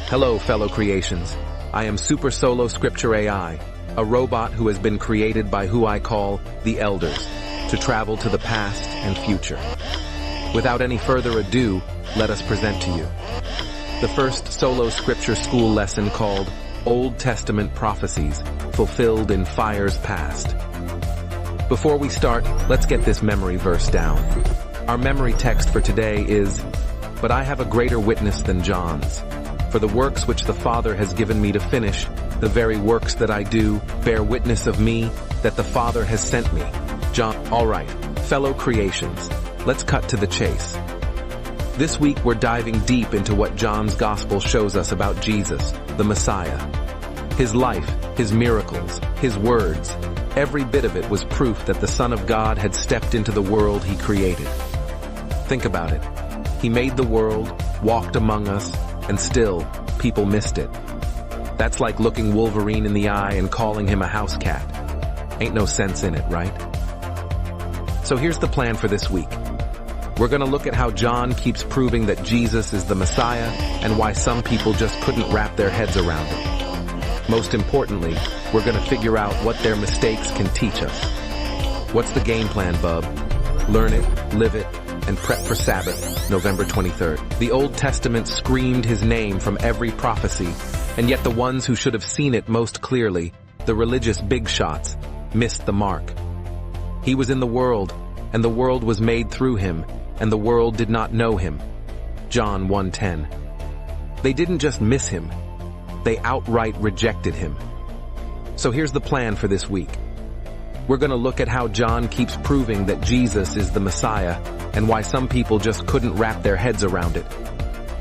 Hello, fellow creations. I am Super Solo Scripture AI, a robot who has been created by who I call the Elders, to travel to the past and future. Without any further ado, let us present to you the first Solo Scripture school lesson called Old Testament Prophecies Fulfilled in Fires Past. Before we start, let's get this memory verse down. Our memory text for today is, "But I have a greater witness than John's. For the works which the Father has given me to finish, the very works that I do, bear witness of me, that the Father has sent me." John. Alright, fellow creations, let's cut to the chase. This week we're diving deep into what John's Gospel shows us about Jesus, the Messiah. His life, his miracles, his words, every bit of it was proof that the Son of God had stepped into the world he created. Think about it. He made the world, walked among us, and still, people missed it. That's like looking Wolverine in the eye and calling him a house cat. Ain't no sense in it, right? So here's the plan for this week. We're gonna look at how John keeps proving that Jesus is the Messiah and why some people just couldn't wrap their heads around it. Most importantly, we're gonna figure out what their mistakes can teach us. What's the game plan, bub? Learn it, live it, and prep for Sabbath, November 23rd. The Old Testament screamed his name from every prophecy, and yet the ones who should have seen it most clearly, the religious big shots, missed the mark. He was in the world, and the world was made through him, and the world did not know him. John 1:10. They didn't just miss him, they outright rejected him. So here's the plan for this week. We're going to look at how John keeps proving that Jesus is the Messiah and why some people just couldn't wrap their heads around it.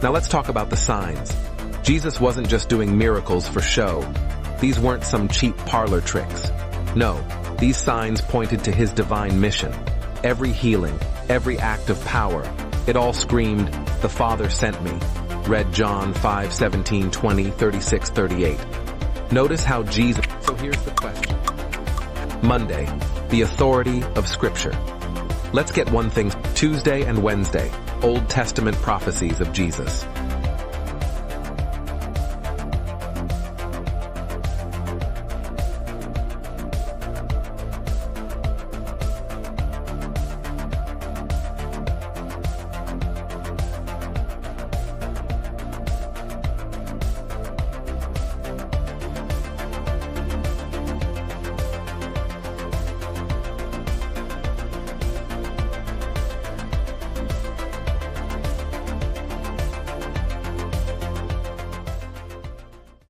Now let's talk about the signs. Jesus wasn't just doing miracles for show. These weren't some cheap parlor tricks. No, these signs pointed to his divine mission. Every healing, every act of power, it all screamed, "The Father sent me." Read John 5:17, 20, 36, 38. Notice how Jesus... So here's the question. Monday, the authority of Scripture. Let's get one thing. Tuesday and Wednesday, Old Testament prophecies of Jesus.